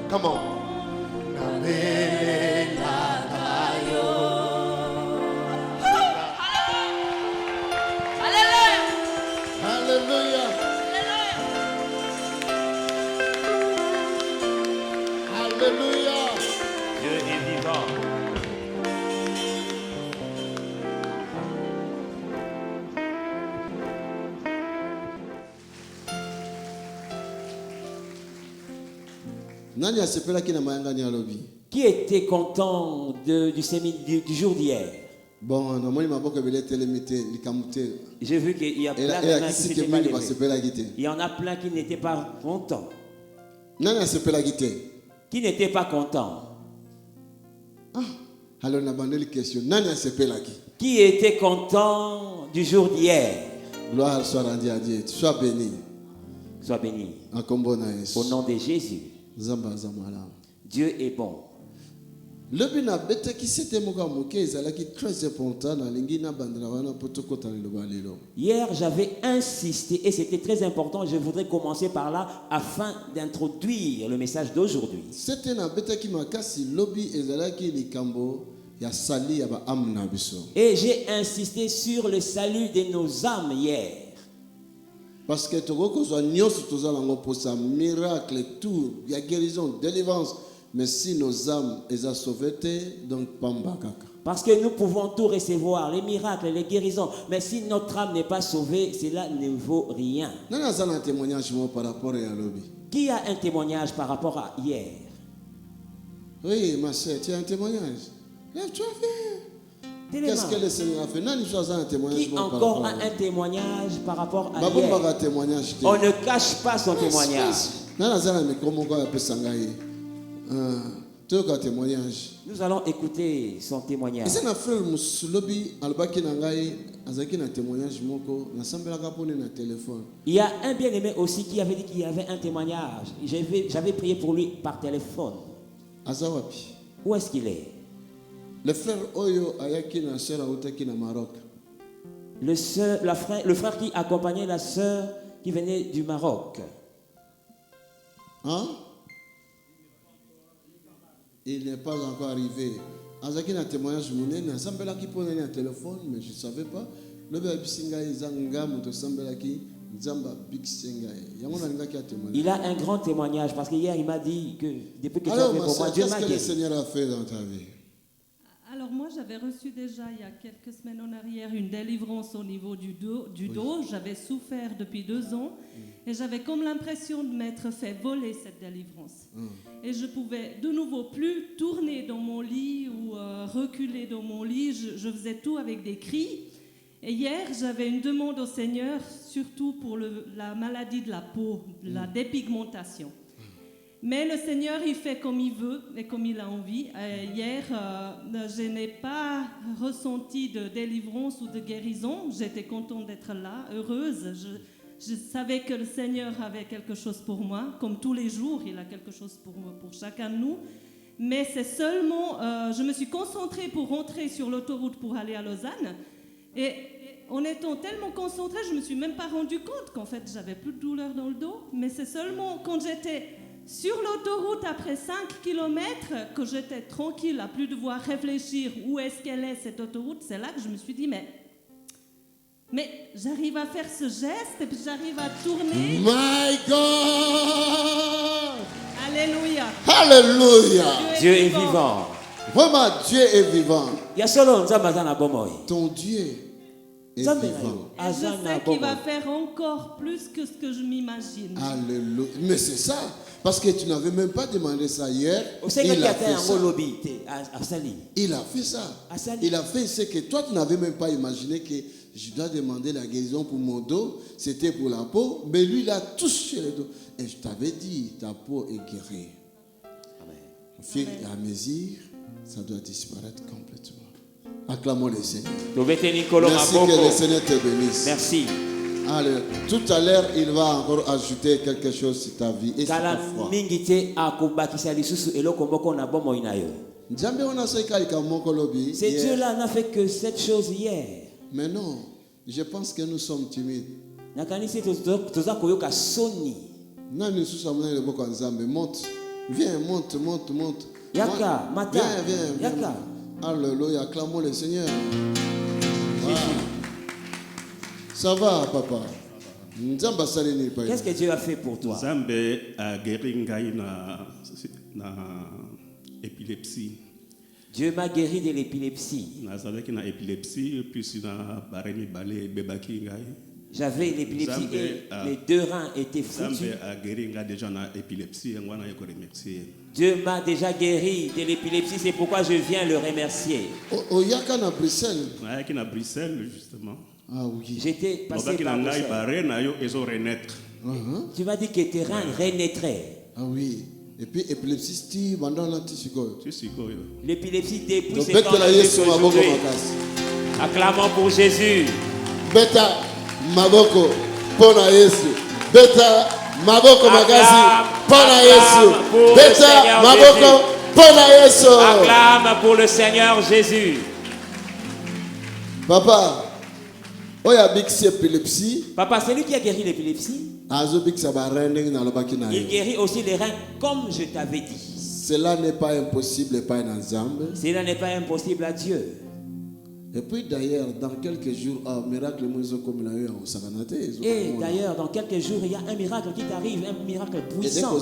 Come on. Hallelujah. Hallelujah. Dieu est vivant. Qui était content du jour d'hier? Bon, J'ai vu qu'il y a plein de gens qui s'étaient pas levés. Il y en a plein qui n'étaient pas contents. Qui n'étaient pas contents. Qui était content du jour d'hier? Gloire soit rendue à Dieu. Sois béni. Sois béni. Au nom de Jésus. Dieu est bon. Hier, j'avais insisté et c'était très important. Je voudrais commencer par là afin d'introduire le message d'aujourd'hui. Et j'ai insisté sur le salut de nos âmes hier. Parce que tu as miracle, tout, il y a guérison, délivrance. Mais si nos âmes sont sauvées, donc pambakaka. Parce que nous pouvons tout recevoir, les miracles, les guérisons. Mais si notre âme n'est pas sauvée, cela ne vaut rien. Qui a un témoignage par rapport à hier? Oui, ma soeur, tu as un témoignage. Lève-toi, viens. Qu'est-ce que le Seigneur a fait? Qui encore a un témoignage par rapport à hier? On ne cache pas son témoignage. Nous allons écouter son témoignage. Il y a un bien-aimé aussi qui avait dit qu'il y avait un témoignage. J'avais prié pour lui par téléphone. Où est-ce qu'il est? Le frère Oyo ayaki na sœur autaki na Maroc. Le frère qui accompagnait la sœur qui venait du Maroc. Hein? Il n'est pas encore arrivé. Azaki na témoignage monene, sambela ki pona na téléphone, mais je ne savais pas. Le bisinga izanga moto sambela ki nzamba bisinga. Yangona ngaki a témoigner. Il a un grand témoignage parce que hier il m'a dit que depuis que tu as fait pour moi, Dieu m'a guéri. Qu'est-ce que le Seigneur a fait dans ta vie? Alors moi, j'avais reçu déjà il y a quelques semaines en arrière une délivrance au niveau du dos. J'avais souffert depuis 2 ans et j'avais comme l'impression de m'être fait voler cette délivrance. Et je pouvais de nouveau plus tourner dans mon lit ou reculer dans mon lit. Je faisais tout avec des cris. Et hier, j'avais une demande au Seigneur, surtout pour la maladie de la peau, la dépigmentation. Mais le Seigneur, il fait comme il veut et comme il a envie. Hier, je n'ai pas ressenti de délivrance ou de guérison. J'étais contente d'être là, heureuse. Je savais que le Seigneur avait quelque chose pour moi. Comme tous les jours, il a quelque chose pour chacun de nous. Mais c'est seulement... je me suis concentrée pour rentrer sur l'autoroute pour aller à Lausanne. Et en étant tellement concentrée, je ne me suis même pas rendu compte qu'en fait, j'avais plus de douleur dans le dos. Mais c'est seulement quand j'étais... sur l'autoroute, après 5 km, que j'étais tranquille, à plus devoir réfléchir où est-ce qu'elle est cette autoroute, c'est là que je me suis dit, mais j'arrive à faire ce geste et puis j'arrive à tourner. My God! Alléluia! Alléluia! Dieu est vivant. Vraiment, Dieu est vivant. Ton Dieu est vivant. Et je sais qu'il va faire encore plus que ce que je m'imagine. Alléluia. Mais c'est ça. Parce que tu n'avais même pas demandé ça hier. Il a fait ça. Il a fait ça. Il a fait ce que toi tu n'avais même pas imaginé que je dois demander la guérison pour mon dos. C'était pour la peau. Mais lui, il a touché le dos. Et je t'avais dit, ta peau est guérie. Au fur et à mesure, ça doit disparaître complètement. Acclamons le Seigneur. Merci que le Seigneur te bénisse. Merci. Allez, tout à l'heure, il va encore ajouter quelque chose sur ta vie et sur ta foi. C'est Dieu-là n'a fait que cette chose hier. Mais non, je pense que nous sommes timides. Monte. Viens, monte. Yaka, Mata. Viens. Yaka. Alléluia, acclamons le Seigneur. Ah. Ça va, papa? Qu'est-ce que Dieu a fait pour toi? Zambe a guéri na épilepsie. Dieu m'a guéri de l'épilepsie. J'avais une épilepsie et mes 2 reins étaient foutus. Dieu m'a déjà guéri de l'épilepsie, c'est pourquoi je viens le remercier. Oyaka na Bruxelles. À Bruxelles, justement. Ah oui. J'étais passé par Bruxelles. Tu m'as dit que tes reins renaîtraient. Ah oui. Et puis épilepsie, l'épilepsie depuis ces temps aujourd'hui. Acclamons pour Jésus. Beta Maboko Pona Yesu. Beta Maboko Magazi Pona Yesu. Beta Maboko Pona Yesu. Acclame pour le Seigneur Jésus. Papa, épilepsie. Papa, c'est lui qui a guéri l'épilepsie. Il guérit aussi les reins comme je t'avais dit. Cela n'est pas impossible, pas un ensemble. Cela n'est pas impossible à Dieu. Et puis d'ailleurs, dans quelques jours, un miracle et d'ailleurs, dans quelques jours, il y a un miracle qui t'arrive, un miracle puissant.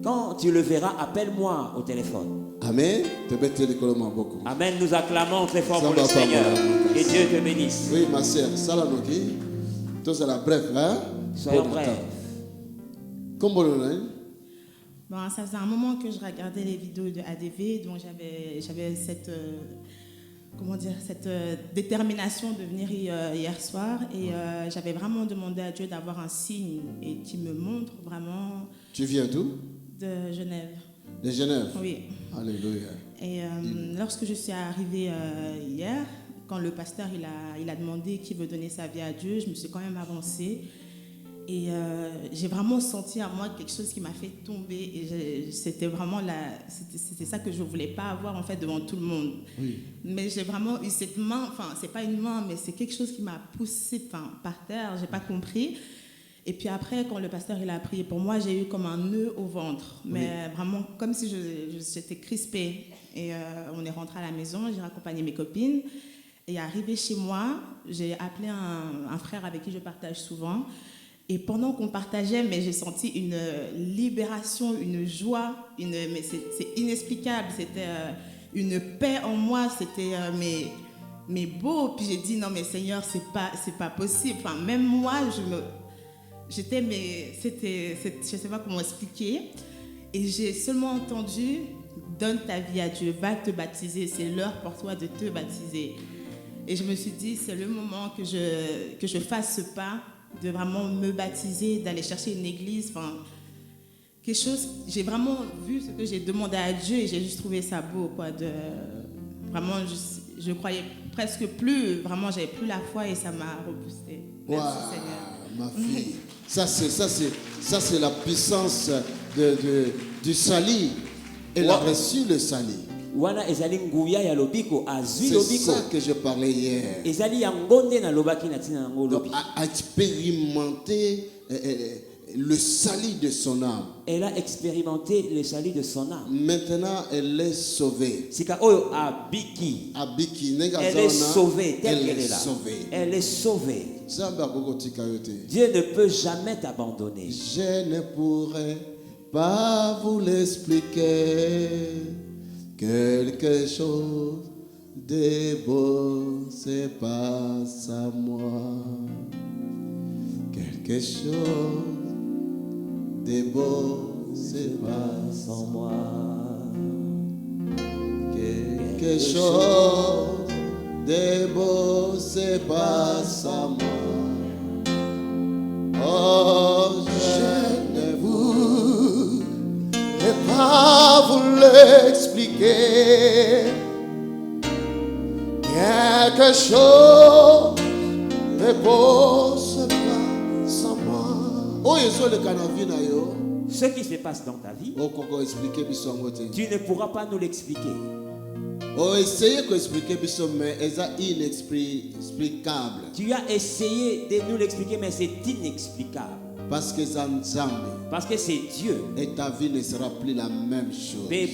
Quand tu le verras, appelle-moi au téléphone. Amen. Amen. Nous acclamons très fort pour le Seigneur. Que Dieu te bénisse. Oui, ma sœur, ça là, tout ça la bref, hein? Soyons brefs. Comment bon, ça faisait un moment que je regardais les vidéos de ADV, donc j'avais cette, cette détermination de venir hier soir et j'avais vraiment demandé à Dieu d'avoir un signe et qui me montre vraiment. Tu viens d'où? De Genève. De Genève? Oui. Alléluia. Et lorsque je suis arrivée hier, quand le pasteur il a demandé qui veut donner sa vie à Dieu, je me suis quand même avancée. Et j'ai vraiment senti à moi quelque chose qui m'a fait tomber. Et c'était vraiment c'était ça que je ne voulais pas avoir en fait devant tout le monde. Oui. Mais j'ai vraiment eu cette main, enfin c'est pas une main, mais c'est quelque chose qui m'a poussée par terre, j'ai pas compris. Et puis après, quand le pasteur il a prié pour moi, j'ai eu comme un nœud au ventre. Mais vraiment comme si j'étais crispée. Et on est rentré à la maison, j'ai raccompagné mes copines. Et arrivé chez moi, j'ai appelé un frère avec qui je partage souvent. Et pendant qu'on partageait, mais j'ai senti une libération, une joie, mais c'est inexplicable. C'était une paix en moi, c'était mais beau. Puis j'ai dit non mais Seigneur, c'est pas possible. Enfin même moi, je sais pas comment expliquer. Et j'ai seulement entendu donne ta vie à Dieu, va te baptiser. C'est l'heure pour toi de te baptiser. Et je me suis dit c'est le moment que je fasse ce pas, de vraiment me baptiser, d'aller chercher une église, enfin quelque chose. J'ai vraiment vu ce que j'ai demandé à Dieu et j'ai juste trouvé ça beau, quoi. Vraiment, je croyais presque plus, vraiment, j'avais plus la foi et ça m'a reboosté. Merci Seigneur. Ma fille, ça c'est la puissance du salut. Elle a reçu le salut. C'est ça que je parlais hier. Donc, a expérimenté le salut de son âme. Elle a expérimenté le salut de son âme. Maintenant, elle est sauvée. Elle est sauvée telle qu'elle est là. Elle est sauvée. Dieu ne peut jamais t'abandonner. Je ne pourrais pas vous l'expliquer. Quelque chose de beau se passe à moi. Quelque chose de beau se passe en moi. Quelque chose de beau se passe à moi. Oh, je ne voudrais pas vous l'expliquer. Quelque chose de beau se passe en moi. Oh, ce qui se passe dans ta vie, tu ne pourras pas nous l'expliquer. Oh, essayez d'expliquer, mais c'est inexplicable. Tu as essayé de nous l'expliquer, mais c'est inexplicable. Parce que Zanzambe. Parce que c'est Dieu. Et ta vie ne sera plus la même chose. Quel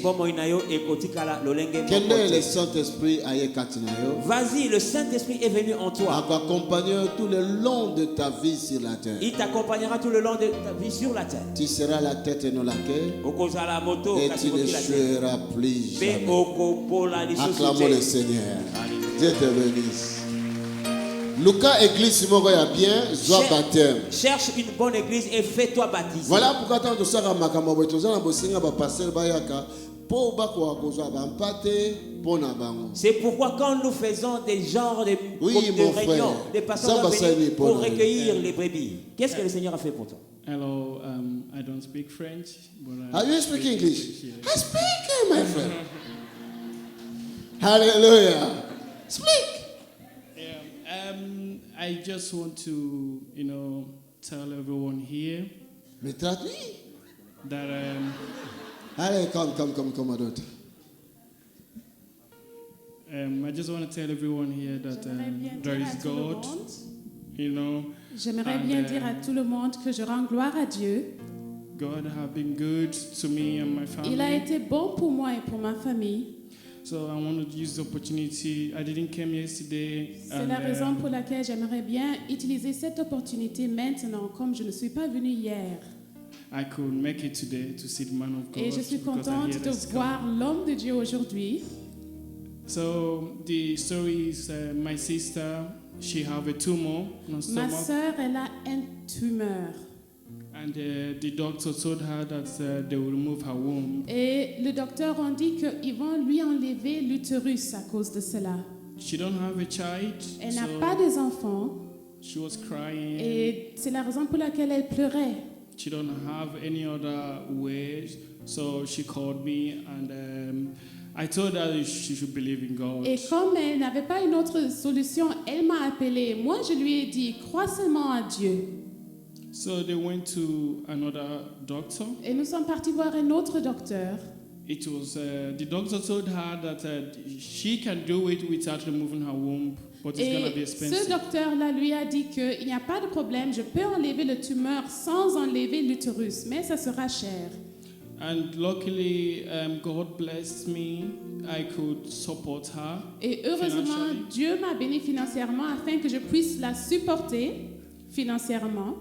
est le Saint-Esprit à Yekatinayo? Vas-y, le Saint-Esprit est venu en toi. Il t'accompagner tout le long de ta vie sur la terre. Il t'accompagnera tout le long de ta vie sur la terre. Tu seras la tête et non la queue. Et tu ne joueras plus jamais. Acclamons le Seigneur. Dieu te bénisse. Luka église Simoko ya bien, joie baptême. Cherche une bonne église et fais-toi baptiser. Voilà pourquoi tant de ça makambo botoza na bosinga ba pasteur bayaka po ba ko akozwa ba mpate pona bango. C'est pourquoi quand nous faisons des genres de réunions, des pasteurs doivent venir pour recueillir les brebis. Qu'est-ce que le Seigneur a fait pour toi? Hello, I don't speak French. But Are you speak English? I speak, my friend. Hallelujah. Speak. I just want to, tell everyone here Mais traduis. that Allez, come, ma daughter. I just want to tell everyone here that there is God, J'aimerais bien dire à tout le monde que je rends gloire à Dieu. God have been good to me and my family. Il a été bon pour moi et pour ma famille. So I want to use the opportunity. I didn't come yesterday. C'est la raison pour laquelle j'aimerais bien utiliser cette opportunité maintenant, comme je ne suis pas venue hier. I could make it today to see the man of God. Et je suis because I contente hear de that's voir God. l'homme de Dieu aujourd'hui. So the story is my sister. She have a tumor in her Ma stomach, sœur, elle a une tumeur. and the doctor told her that they will remove her womb. Et le docteur a dit qu'ils vont lui enlever l'utérus à cause de cela. She don't have a child, Elle n'a so pas des enfants she was crying. et c'est la raison pour laquelle elle pleurait. She don't have any other way, so she called me, and I told her she should believe in God. Et comme elle n'avait pas une autre solution, elle m'a appelé. Moi, je lui ai dit, crois seulement à Dieu. So they went to another doctor. Et nous sommes partis voir un autre docteur. It was the doctor told her that she can do it without removing her womb, but it's going to be Et ce expensive. docteur-là lui a dit qu'il n'y a pas de problème, je peux enlever le tumeur sans enlever l'utérus, mais ça sera cher. And luckily, God blessed me. I could support her. Et heureusement, financially. Dieu m'a béni financièrement afin que je puisse la supporter financièrement.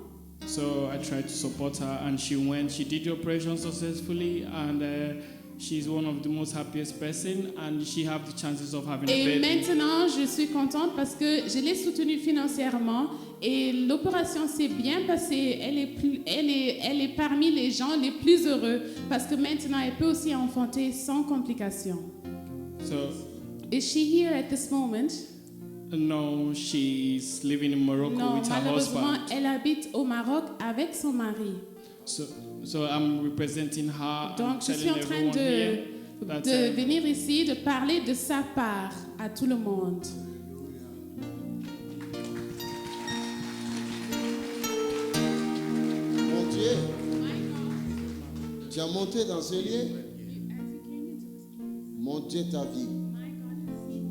So I tried to support her, and she went. She did the operation successfully, and she's one of the most happiest person, and she have the chances of having a Et baby. maintenant, je suis contente parce que je l'ai soutenue financièrement et l'opération s'est bien passée. Elle est parmi les gens les plus heureux parce que maintenant, elle peut aussi enfanter sans complications. So Is she here at this moment? no, she's living in Morocco Non, with her malheureusement, husband. elle habite au Maroc avec son mari. So I'm representing her. Donc, je and suis en telling train everyone here that, de venir ici, de parler de sa part à tout le monde. Mon Dieu, tu as monté dans ce lieu. Mon Dieu t'a vu.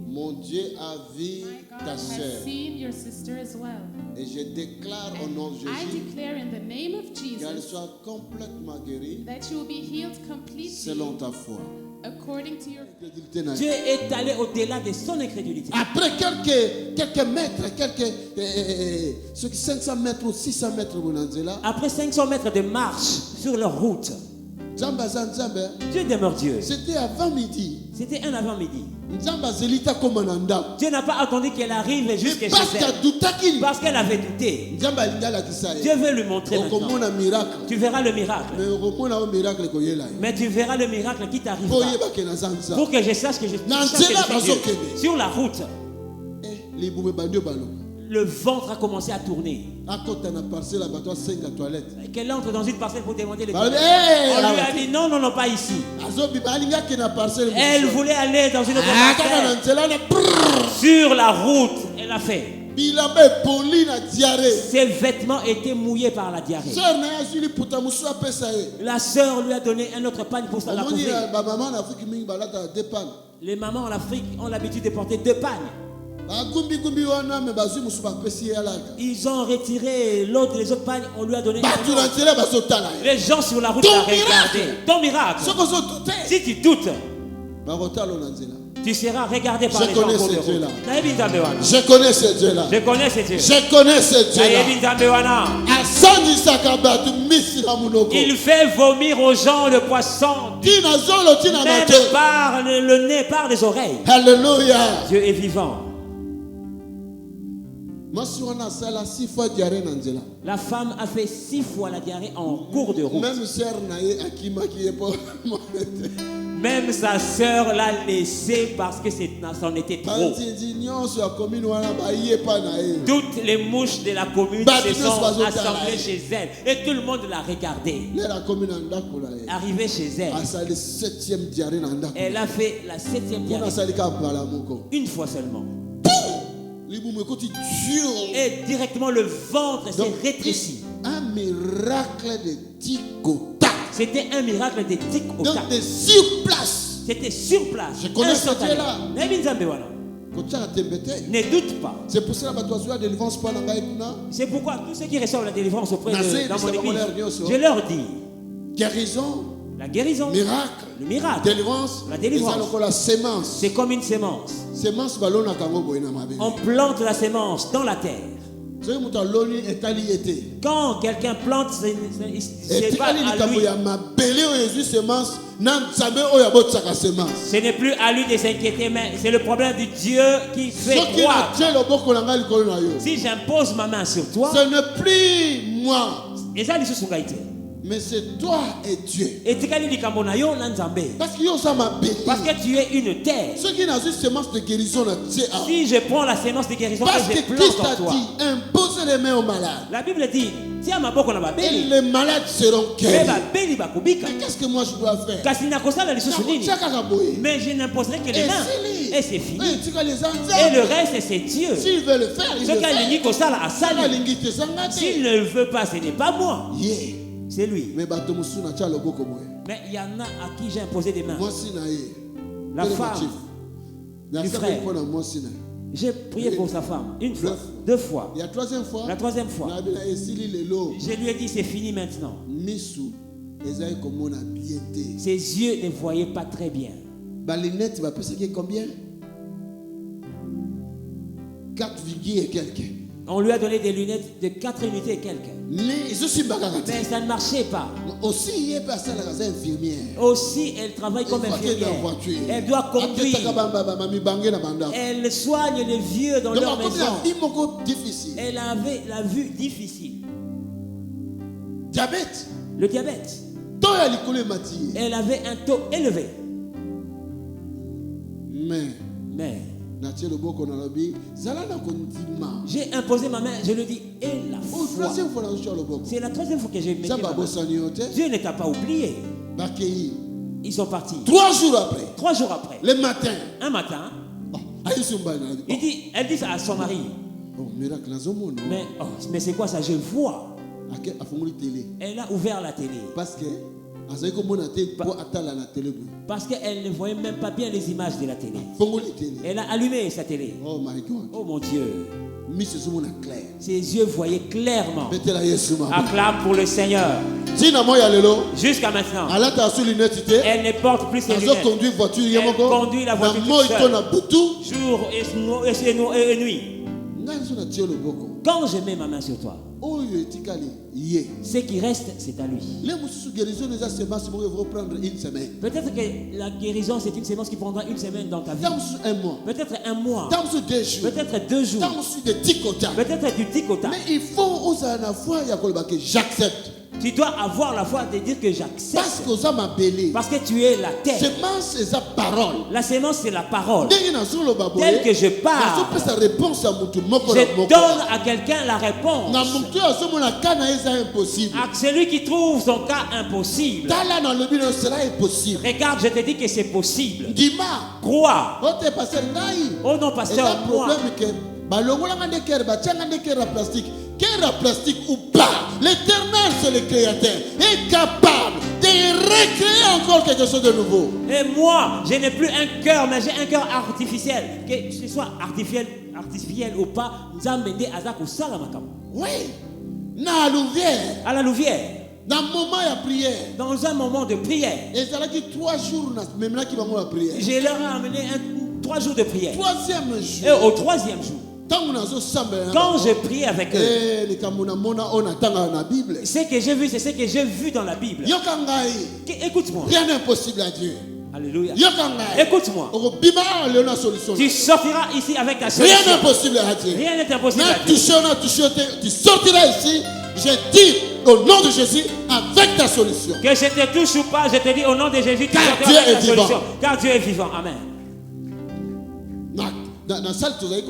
Mon Dieu a vu ta I've sœur. seen your sister as well. Et je déclare au nom de I Jésus declare in the name of qu'elle Jesus soit complètement guérie that you will be healed completely selon ta foi. according to your Dieu est allé au-delà de son incrédulité. Après quelques mètres, ceux qui 500 mètres ou 600 mètres, Après 500 mètres de marche sur leur route, Dieu demeure Dieu. c'était avant midi. C'était un avant-midi. Dieu Dieu n'a pas attendu qu'elle arrive jusqu'à chez elle. Parce qu'elle avait douté. Dieu veut lui montrer maintenant. Tu verras le miracle. Mais tu verras le miracle qui t'arrivera. Pour que je sache que je suis Dieu. Sur la route, le ventre a commencé à tourner. Qu'elle entre dans une parcelle pour demander les toilettes. On lui a dit non, pas ici. Elle voulait aller dans une autre parcelle. Sur la route, elle a fait. Ses vêtements étaient mouillés par la diarrhée. La sœur lui a donné un autre pagne pour la couvrir. Les mamans en Afrique ont l'habitude de porter 2 pagnes. Ils ont retiré l'autre, les autres pagnes, on lui a donné. Les gens sur la route l'ont regardé. Ton miracle. Si tu doutes, tu seras regardé par les gens. Je connais ce Dieu-là. Je connais ce Dieu. Je connais ce Dieu-là. Il fait vomir aux gens le poisson. Même par le nez, par les oreilles. Alléluia. Dieu est vivant. La femme a fait 6 fois la diarrhée en cours de route. Même sa sœur l'a laissé parce que c'en était trop. Toutes les mouches de la commune se sont assemblées chez elle. Et tout le monde l'a regardée. Arrivée chez elle, elle a fait la 7e diarrhée. Une fois seulement. Et directement le ventre s'est rétréci. Un miracle de tic au tac. C'était un miracle de tic au tac. Donc de sur place. C'était sur place. Je connais ce Dieu-là. Ne doute pas. C'est pour ça que la délivrance. C'est pourquoi tous ceux qui reçoivent la délivrance auprès de dans mon église, je leur dis guérison. La guérison, miracle, le miracle, délivrance, la délivrance. C'est comme une sémence. On plante la sémence dans la terre. Quand quelqu'un plante, c'est pas à lui. Ce n'est plus à lui de s'inquiéter, mais c'est le problème du Dieu qui fait croire. Si j'impose ma main sur toi, ce n'est plus moi. Mais c'est toi et Dieu. Parce que tu es une terre. Si je prends la sémence de guérison et je plante en toi, impose les mains aux malades. La Bible dit, et les malades seront guéris. Mais qu'est-ce que moi je dois faire? Mais je n'imposerai que les mains. Et c'est fini. Et le reste, c'est Dieu. S'il veut le faire, il le fait. S'il ne le veut pas, ce n'est pas moi. C'est lui. Mais il y en a à qui j'ai imposé des mains. La femme du frère. J'ai prié pour sa femme une fois, 2 fois. La troisième fois, je lui ai dit c'est fini maintenant. Ses yeux ne voyaient pas très bien. Combien? 4 et quelques. On lui a donné des lunettes de 4 unités et quelques. Mais ça ne marchait pas. Aussi, elle travaille comme infirmière. Elle doit conduire. Elle soigne les vieux dans leur maison. Elle avait la vue difficile. Diabète. Le diabète. Elle avait un taux élevé. Mais j'ai imposé ma main, je le dis, et la foi. C'est la 3e fois que j'ai mis ma main. Dieu ne t'a pas oublié. Ils sont partis. 3 jours après. 3 jours après. Le matin. Un matin. Elle dit ça à son mari. Mais c'est quoi ça? Je vois. Elle a ouvert la télé. Parce qu'elle ne voyait même pas bien les images de la télé. Elle a allumé sa télé. Oh my God. Oh mon Dieu. Ses yeux voyaient clairement. Acclame pour le Seigneur. Jusqu'à maintenant, elle ne porte plus ses lunettes. Elle conduit la voiture toute seule. Jour et nuit. Quand je mets ma main sur toi, ce qui reste, c'est à lui. Peut-être que la guérison, c'est une sémence qui prendra 1 semaine dans ta vie. Peut-être 1 mois. Peut-être 2 jours. Peut-être du tic au tac. Mais il faut la foi, j'accepte. Tu dois avoir la foi de dire que j'accepte. Parce que tu es la terre. La sémence, c'est la parole. Telle que je parle, je donne à quelqu'un la réponse. À celui qui trouve son cas impossible. Regarde, je te dis que c'est possible. Crois. Oh non, pasteur, moi. Plastique ou pas, l'Éternel, c'est le Créateur, est capable de recréer encore quelque chose de nouveau. Et moi, je n'ai plus un cœur, mais j'ai un cœur artificiel. Que ce soit artificielle ou pas, Nzambe azako sala makambo. Oui. Na louvière. À la louvière. Dans un moment de prière. Dans un moment de prière. Et ça a dit 3 jours même là qui va la prière. Je leur ai amené 3 jours de prière. 3e jour. Et au 3e jour. Quand je prie avec eux, ce que j'ai vu, c'est ce que j'ai vu dans la Bible. Écoute-moi. Rien n'est impossible à Dieu. Alléluia. Écoute-moi. Tu sortiras ici avec ta solution. Rien n'est impossible à Dieu. Rien n'est impossible à Dieu. Tu sortiras ici, je dis au nom de Jésus, avec ta solution. Que je te touche ou pas, je te dis au nom de Jésus, tu sortiras avec ta solution. Car Dieu est vivant. Amen. Dans la salle, tu as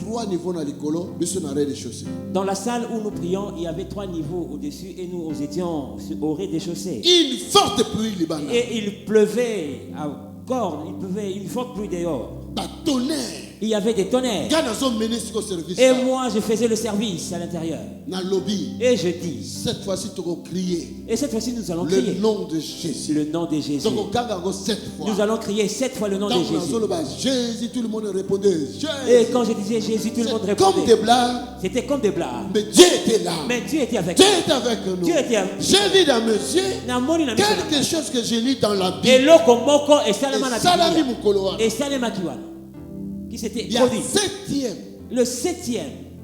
3 niveaux dans l'écolo, rez-de-chaussée. Dans la salle où nous prions, il y avait 3 niveaux au-dessus et nous étions au rez-de-chaussée. Une forte pluie Liban. Et il pleuvait à cordes, il pleuvait une forte pluie dehors. Tonnerre. Il y avait des tonnerres. Et moi, je faisais le service à l'intérieur. Et je dis, cette fois-ci, tu vas crier. Et cette fois-ci, nous allons crier. Le nom de Jésus. Le nom de Jésus. Nous allons crier 7 fois le nom de Jésus. Jésus, tout le monde répondait. Jésus. Et quand je disais Jésus, tout le monde répondait. Comme des blagues. C'était comme des blagues. Mais Dieu était là. Mais Dieu était avec nous. Dieu était avec nous. Dieu était avec nous. J'ai vu dans mes yeux quelque chose que j'ai lu dans la Bible. Et Salema Kiwana. Qui s'était produit. Le 7e.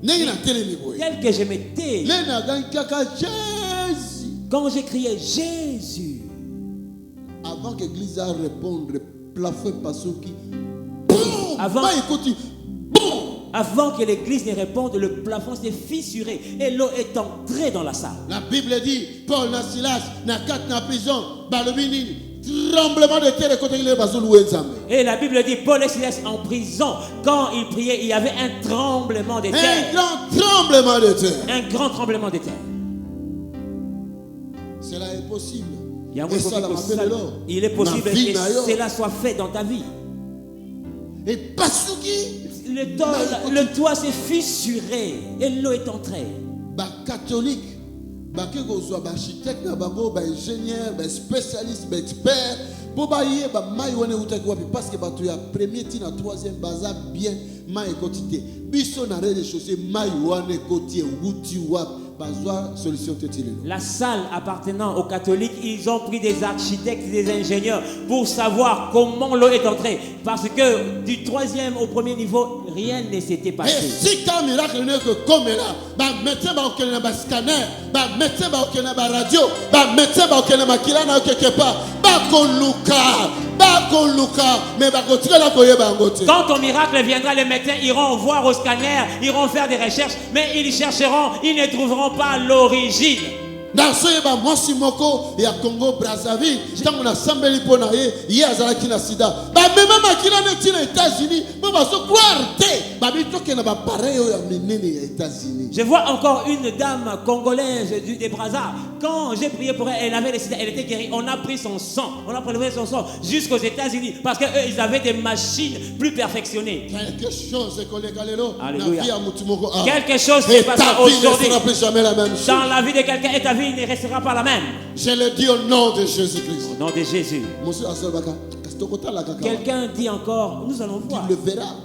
Tel que je m'étais. Quand j'ai crié Jésus. Avant que l'église réponde, le plafond passe qui. Avant que l'église ne réponde, le plafond s'est fissuré et l'eau est entrée dans la salle. La Bible dit Paul, Silas, Nakat, na prison, Balomini. Tremblement de terre et la Bible dit Paul et Silas en prison, quand ils priaient, il y avait un tremblement de terre. Un grand tremblement de terre. Un grand tremblement de terre. Cela est possible. Il est possible que cela soit fait dans ta vie. Et Pasuki, le toit s'est fissuré et l'eau est entrée. Catholique. Architecte, ingénieur, spécialiste, expert. Parce que tu as premier, tu as 3e bazar bien, ma écotité. Biso na rez-de-chaussée, ma yoane côté, solution. La salle appartenant aux catholiques, ils ont pris des architectes, des ingénieurs pour savoir comment l'eau est entrée. Parce que du 3e au 1er niveau, rien ne s'était passé. Et si un miracle n'est que comme là, médecin va au scanner, médecin va au radio, médecin va au kilana quelque part, quand ton miracle viendra, les médecins iront voir au scanner, iront faire des recherches, mais ils chercheront, ils ne trouveront pas l'origine. Dans ce Moko et à Congo Brazzaville, tant on a sambeli ponaye, hier azalaki na sida. Même makila neti na États-Unis, ba so croire te. Ba bi toke na ba pareil ya menene ya États-Unis. Je vois encore une dame congolaise des Brazza. Quand j'ai prié pour elle, elle avait le sida, elle était guérie. On a pris son sang, on a prélevé son sang jusqu'aux États-Unis parce que eux ils avaient des machines plus perfectionnées. Quelque chose est collé galelo. Quelque chose se passe aujourd'hui. Jamais la même chose. Dans la vie de quelqu'un et ta vie ne restera pas la même. Je le dis au nom de Jésus-Christ. Au nom de Jésus. Quelqu'un dit encore, nous allons voir. Tu le verras.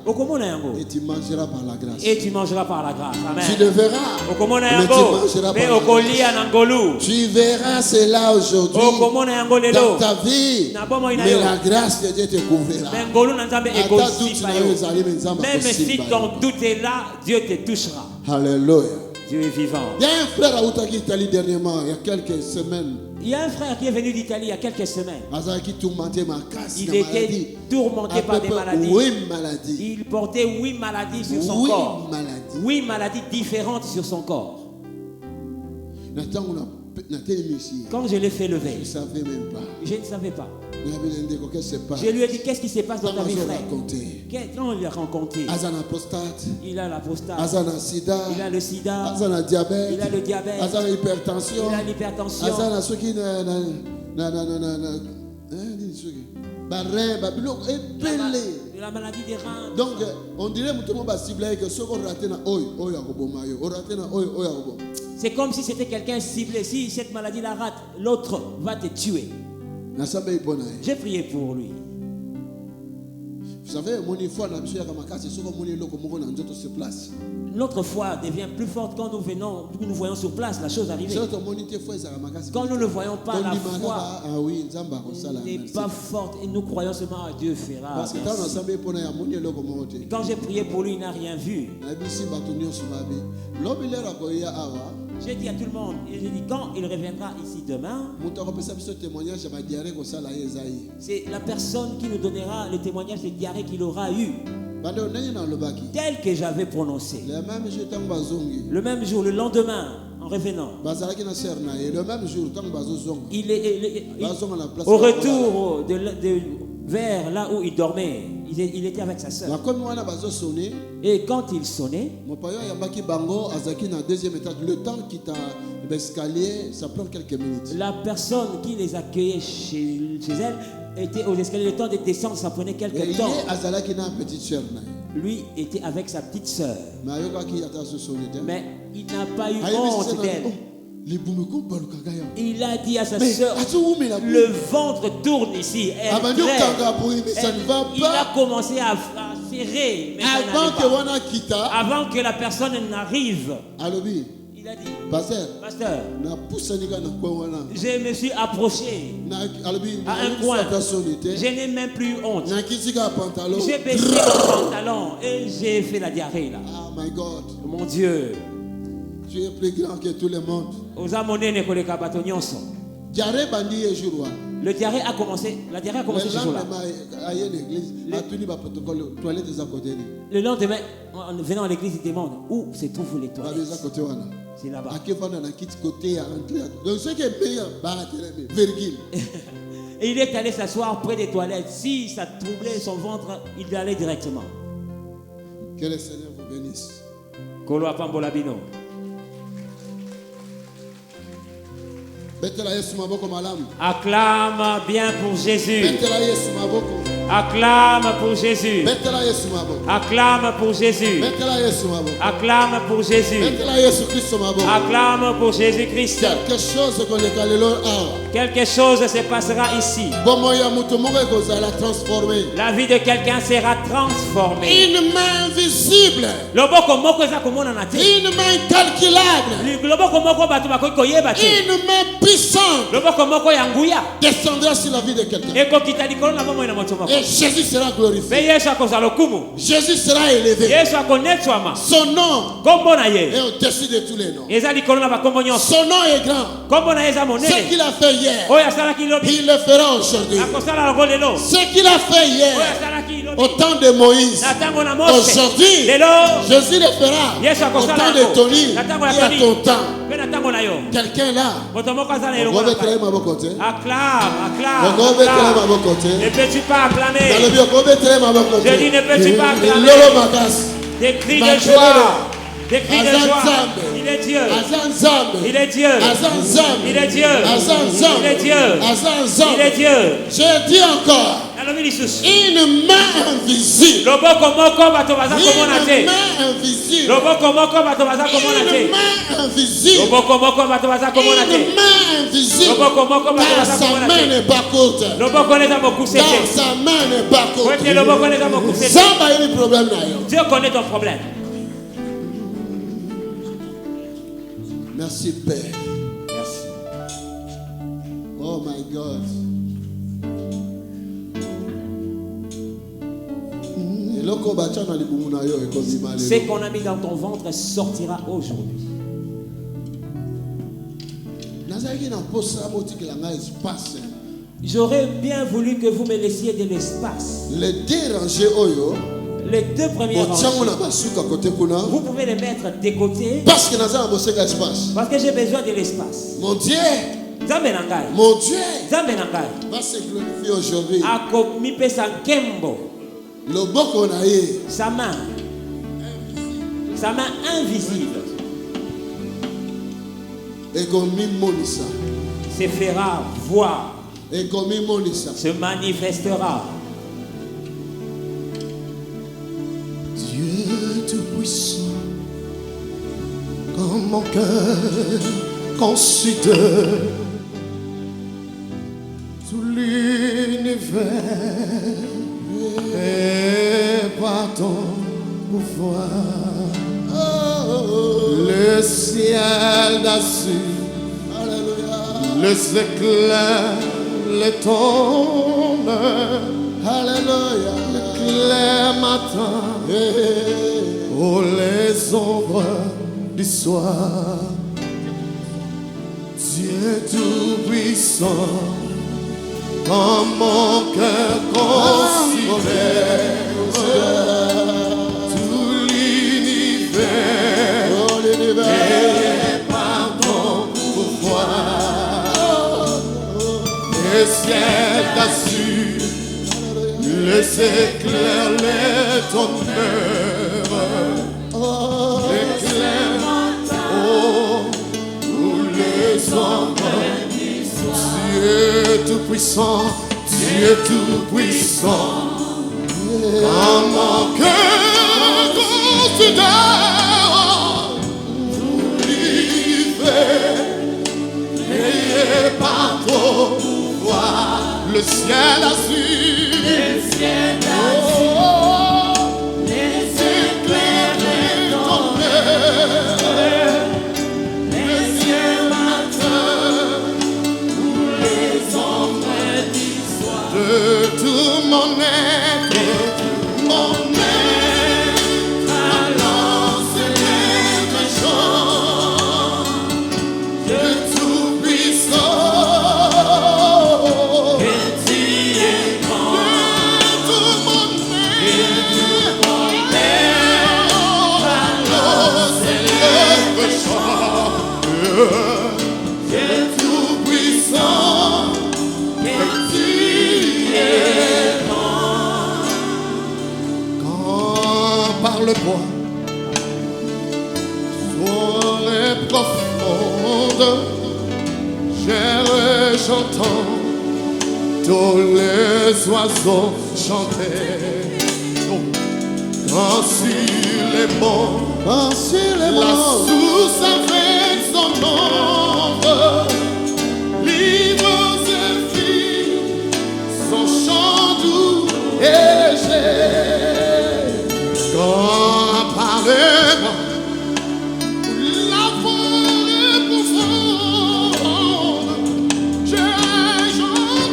Et tu mangeras par la grâce. Et tu mangeras par la grâce. Amen. Tu le verras. Mais tu mangeras par la grâce. Tu verras cela aujourd'hui dans ta vie. Mais la grâce de Dieu te couvrira. Même si ton doute est là, Dieu te touchera. Alléluia. Dieu est vivant. Il y a un frère à Italie dernièrement, il y a quelques semaines. Il y a un frère qui est venu d'Italie il y a quelques semaines. Il était tourmenté par des maladies. 8 maladies. Il portait 8 maladies sur son corps. 8 maladies différentes sur son corps. Quand je l'ai fait lever, je ne savais même pas. Je ne savais pas. Je lui ai dit, qu'est-ce qui se passe dans ta vie, frère? Quand il a rencontré, il a la prostate, il a le sida, il a le diabète, il a l'hypertension, la maladie des reins. Donc, on dirait que ce qu'on raté na c'est comme si c'était quelqu'un ciblé. Si cette maladie la rate, l'autre va te tuer. J'ai prié pour lui. Vous savez, notre foi devient plus forte quand nous voyons sur place la chose arriver. Quand nous ne voyons pas, la foi n'est pas forte et nous croyons seulement à Dieu fera. Quand j'ai prié pour lui, il n'a rien vu. J'ai dit à tout le monde, et j'ai dit quand il reviendra ici demain, c'est la personne qui nous donnera le témoignage de diarrhée qu'il aura eu, tel que j'avais prononcé. Le même jour, le lendemain, en revenant, il est au retour vers là où il dormait. Il était avec sa soeur. Et quand il sonnait, la personne qui les accueillait chez elle était aux escaliers. Le temps de descendre, ça prenait quelques temps. Lui était avec sa petite soeur. Mais il n'a pas eu honte d'elle. Il a dit à sa soeur, le ventre tourne ici. Il a commencé à serrer. Avant que la personne n'arrive. Il a dit, Pasteur, je me suis approché à un coin. Je n'ai même plus honte. J'ai baissé mon pantalon et j'ai fait la diarrhée là. Oh my God. Mon Dieu. Tu es plus grand que tout le monde. Le diarrhée a commencé. La diarrhée a commencé ce jour-là. Le lendemain, en venant à l'église, il demande où se trouvent les toilettes. C'est là-bas. Et il est allé s'asseoir près des toilettes. Si ça troublait son ventre, il allait directement. Que le Seigneur vous bénisse. Acclame bien pour Jésus. Acclame pour Jésus. Acclame pour Jésus. Acclame pour Jésus. Acclame pour Jésus-Christ. Quelque chose se passera ici. La vie de quelqu'un sera transformée. Une main invisible. Une main incalculable. Une main puissante descendra sur la vie de quelqu'un. Et Jésus sera glorifié. Jésus sera élevé. Son nom est au-dessus de tous les noms. Son nom est grand. Ce qu'il a fait hier, il le fera aujourd'hui. Ce qu'il a fait hier, au temps de Moïse, aujourd'hui, Jésus le fera. Au temps de Tony et à ton temps. Quelqu'un là, acclame. Ne peux-tu pas acclamer? Je dis, ne peux-tu pas acclamer? Des cris de joie. Des cris de joie. Il est Dieu. Il est Dieu. Il est Dieu. Il est Dieu. Il est Dieu. Je dis encore. Une main invisible. Une main invisible. Une main invisible. Une main invisible. Car sa main n'est pas courte. Car sa main n'est pas courte. Dieu connaît ton problème. Merci Père. Merci. Oh my God. Ce qu'on a mis dans ton ventre sortira aujourd'hui. J'aurais bien voulu que vous me laissiez de l'espace. Les dérangés, les deux premiers rangs, vous pouvez les mettre de côté. Parce que j'ai besoin de l'espace. Mon Dieu, mon Dieu va se glorifier aujourd'hui. Sa main invisible se fera voir, se manifestera. Dieu tout-puissant, comme mon cœur considère tout l'univers. ton pouvoir. Le ciel d'azur, les éclairs, les tombes, alléluia, le clair matin, oh les ombres du soir. Dieu tout-puissant, quand mon cœur considère tout l'univers, et par ton pouvoir, les ciels d'azur, les éclairs, les tombeurs, l'éclair, oh, où les ombres, Dieu tout-puissant, Dieu tout-puissant, quand mon cœur considère tout l'univers, et par ton pouvoir, le ciel azur, oh, les éclairs et tombeurs, les ciels matins, où les ombres du soir, de tout mon être, alors s'élève un chant de tout-puissant. Dieu tout-puissant, que tu es grand. Quand par le bois, forêt profonde, j'entends tous les oiseaux chanter. Quand sur les monts, la source avec son ombre, livre ses filles, son chant doux et léger. Quand par les vents, la forêt profonde, j'entends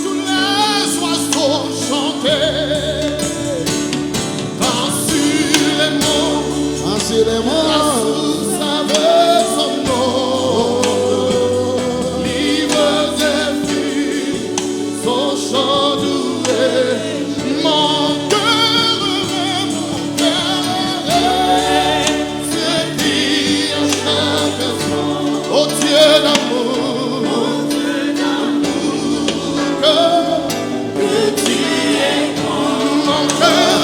tous les oiseaux chanter. La source avec son nom, livre des filles, son chant doué, mon cœur se dit à chaque instant, oh Dieu d'amour, que tu es grand, mon cœur.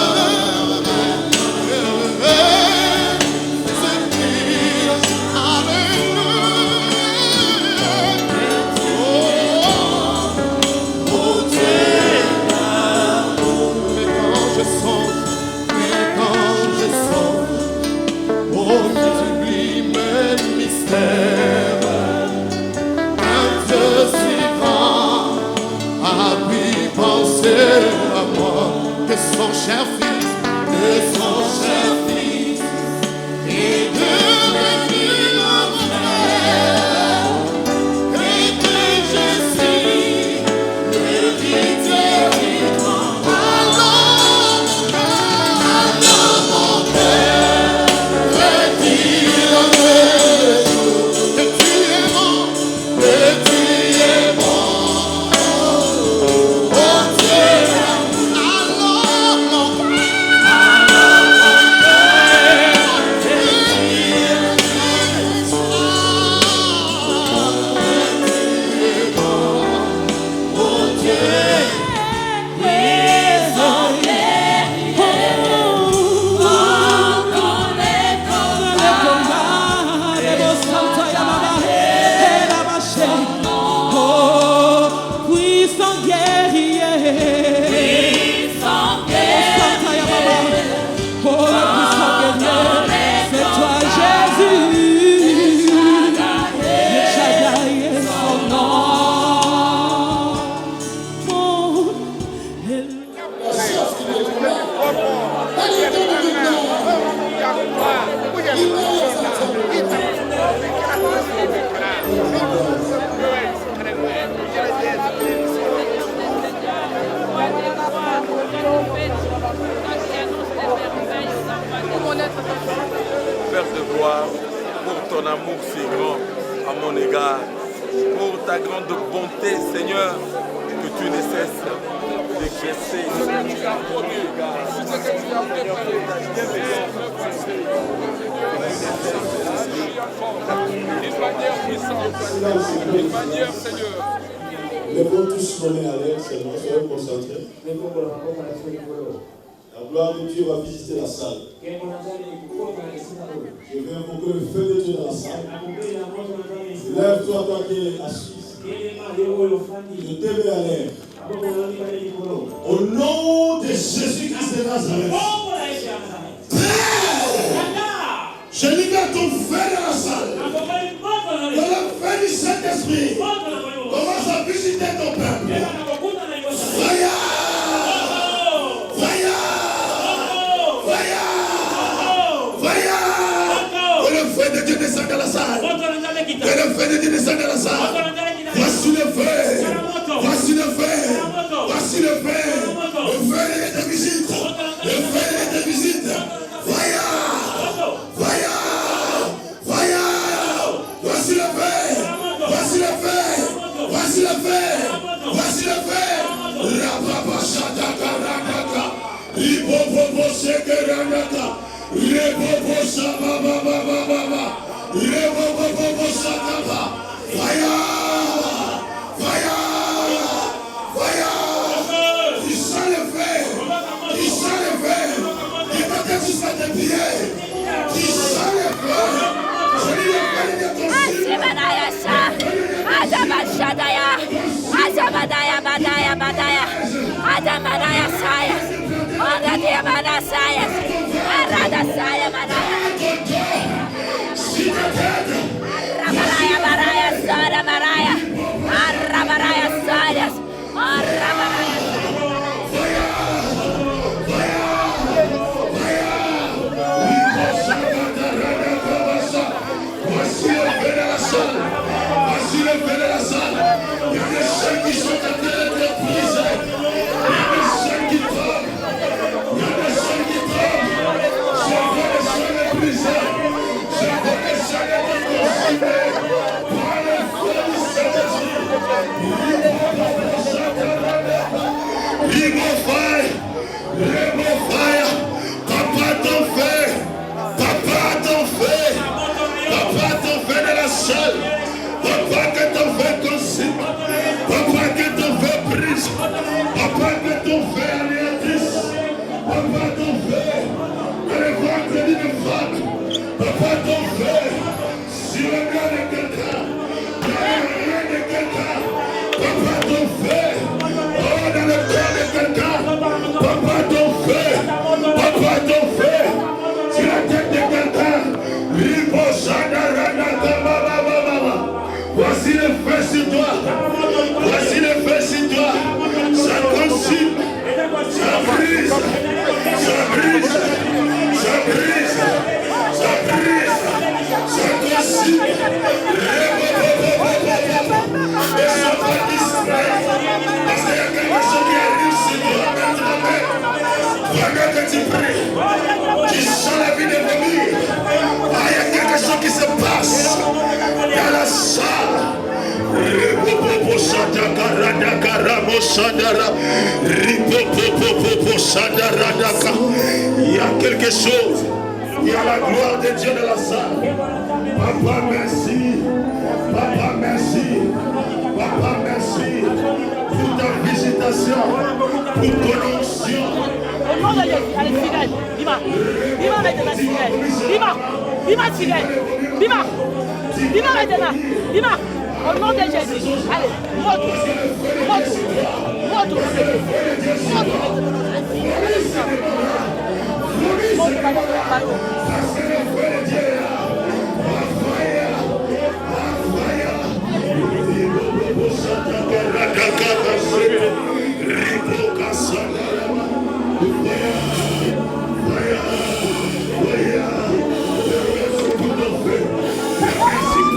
Que son cher fils, est devenu mon frère, et que je suis le victoire. Alors mon cœur retire que tu es bon, que tu es bon. Oh Dieu, alors mon cœur amour si grand à mon égard, pour ta grande bonté, Seigneur, que tu ne cesses d'exercer à mon égard. D'une manière puissante, d'une manière, Seigneur. Les vont tous donner à l'air seulement, soyez concentrés. La gloire de Dieu va visiter la salle. Je veux invoquer le feu de Dieu dans la salle. Lève-toi, toi qui es assis. Je te mets à l'air. Au nom de Jésus-Christ de Nazareth. Je libère ton feu dans la salle. Dans le feu du Saint-Esprit. Commence à visiter ton peuple. Que le feu de Dieu descende dans la salle. Voici le feu. Voici le feu. Voici le feu. Le feu te visite. Le feu te visite. Voyons. Voici le feu. Voici le feu. Voici le feu. Voici le feu. Rababa Shataka Ranaka. Ibobobo Shekeranaka. Ibobobo Shababa. Fire! Il sent le feu! Il sent le feu! Il peut que tu sois de pied! Il sent le feu! Je dis le feu de ton ciel! Voici le feu de la salle. Il y a des chaînes qui sont en train d'être brisées. Il y a des chaînes qui tombent. Il y a des chaînes qui tombent. Je vois les chaînes brisées. Je vois les chaînes être consumées par le feu du Saint-Esprit. Remo fire. Papa ton feu. Papa ton feu. Papa ton feu de la salle. Papa que ton feu consume. Papa que ton feu brise. Papa que ton feu anéantisse. Papa ton feu. Que le ventre d'une femme. Papa ton feu. Sur le cœur de quelqu'un. Dans le rein de quelqu'un. Papa ton feu. Oh, dans le cœur de quelqu'un. Papa ton feu. Papa ton feu. Sur la tête de quelqu'un. Voici le feu sur toi. Voici le feu sur toi. Ça consume. Ça brise. Ça brise. Ça brise. Ça brise. Ça consume. Ne sois pas distrait. Parce qu'il y a quelque chose qui arrive sur toi maintenant. Pendant que tu pries, tu sens la vie de venir. Ah, il y a quelque chose qui se passe dans la salle. Il y a quelque chose. Il y a la gloire de Dieu dans la salle. Papa, merci. Papa, merci. Papa, merci pour ta visitation, pour ton onction. Au nom de Jésus, allez, fidèle. Dis-moi maintenant, fidèle. Dis-moi, fidèle. Dis-moi maintenant. Dis-moi. Au nom de Jésus. Allez, monte.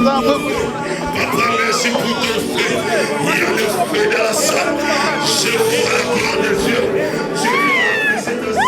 Papa, merci pour ton feu. Il y a le feu dans la salle. Je vois la gloire de Dieu. Je vois la visitation.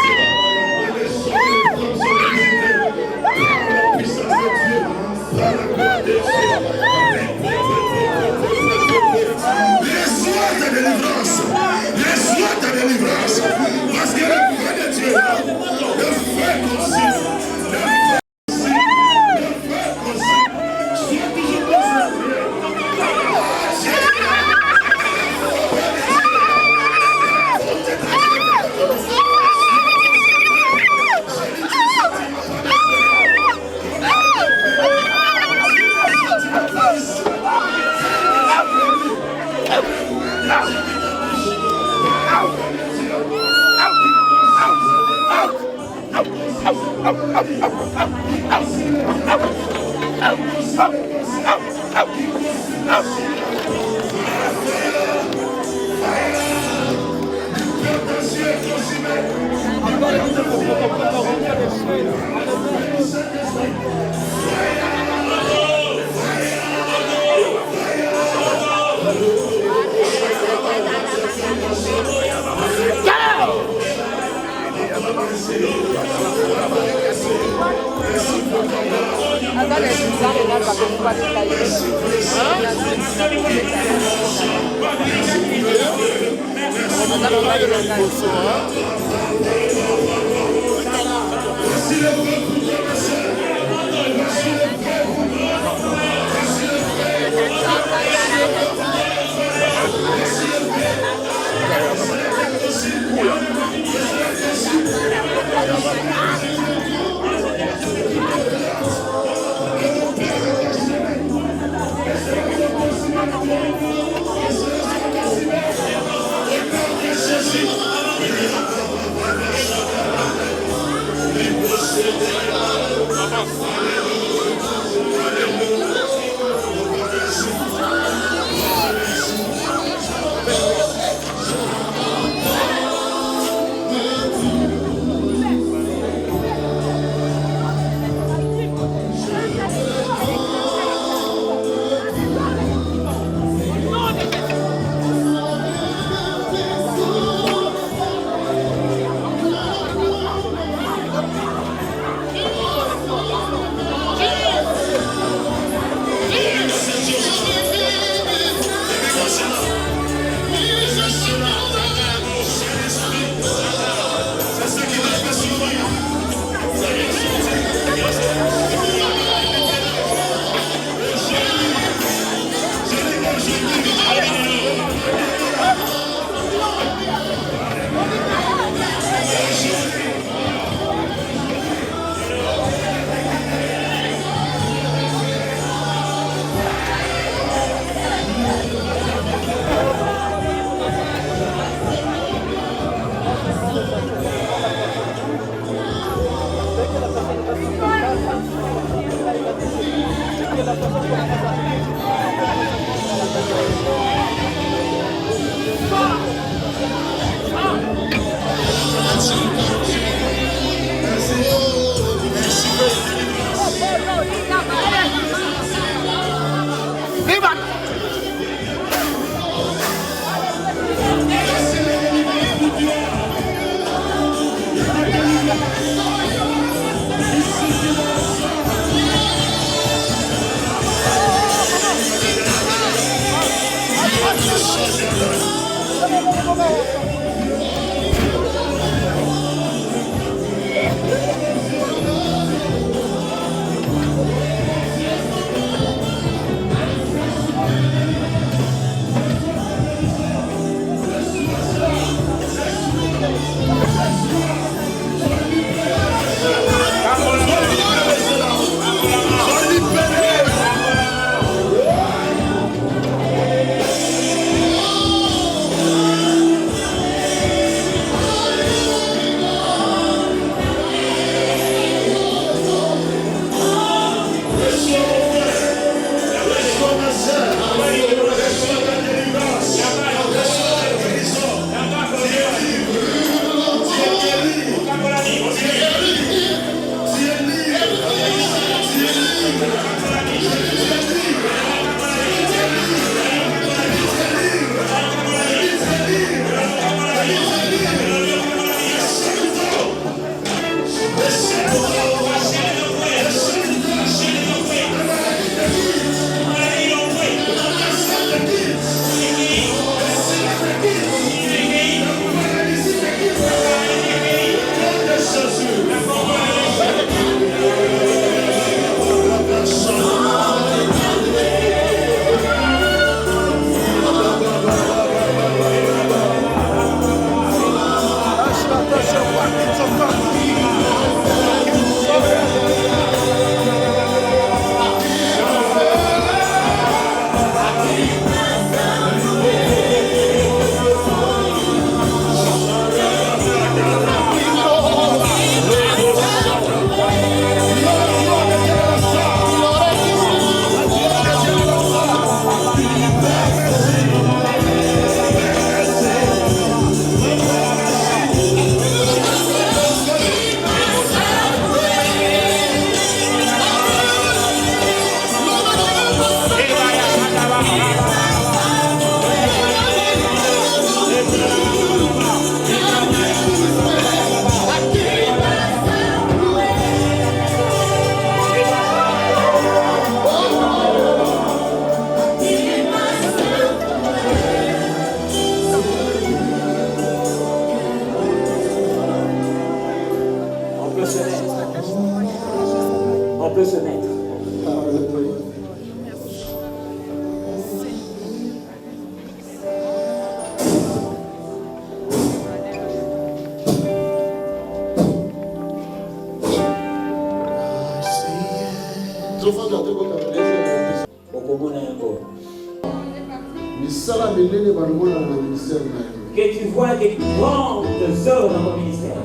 Que tu vois des grandes œuvres dans ton ministère.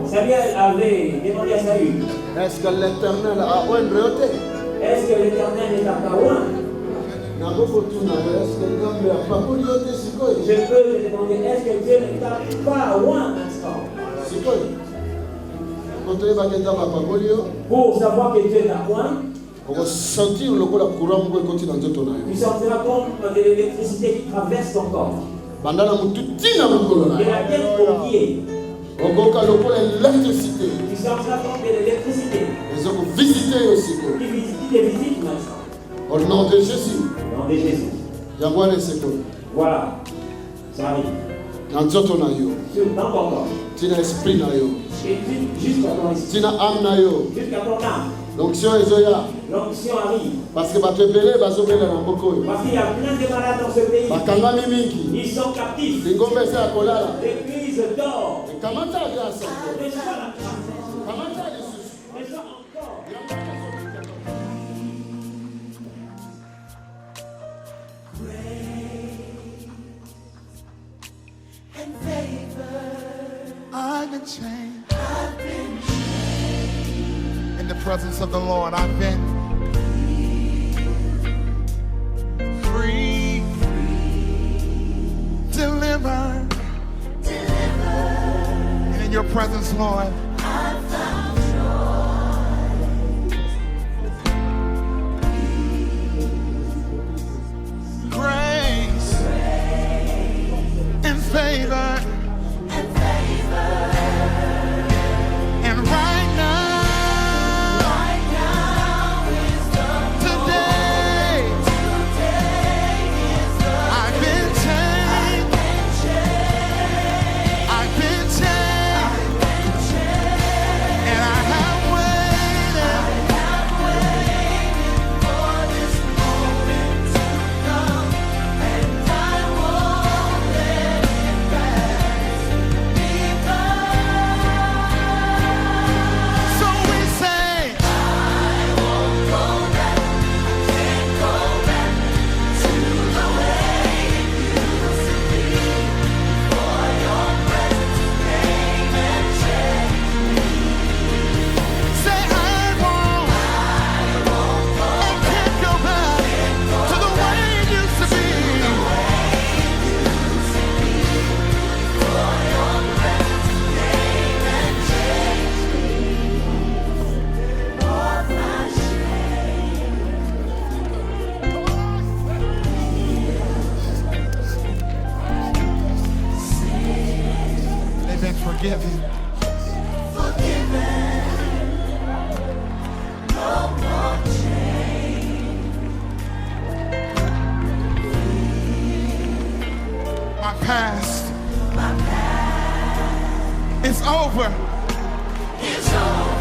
Samuel avait demandé à Saül. Est-ce que l'Éternel a Est-ce que l'Éternel est à Kaouan? Je peux te demander, est-ce que Dieu n'est pas à Ouan instant? Pour savoir que Dieu est à Ouan, tu sentiras comme de l'électricité qui traverse ton corps. De la tête aux pieds. Tu sentiras comme de l'électricité. Qui visite maintenant. Au nom de Jésus. Au nom de Jésus. Voilà. Ça arrive. Dans ton corps. Tu as esprit. Jusqu'à ton esprit. Tu as âme. Jusqu'à ton âme. L'onction arrive. Parce qu'il y a plein de malades dans ce pays. Ils sont captifs. L'église dort. I've been chained. In the presence of the Lord, I've been free, delivered. And in your presence, Lord, I found joy. Grace and favor. Forgiven. No more chains. My past is over. It's over.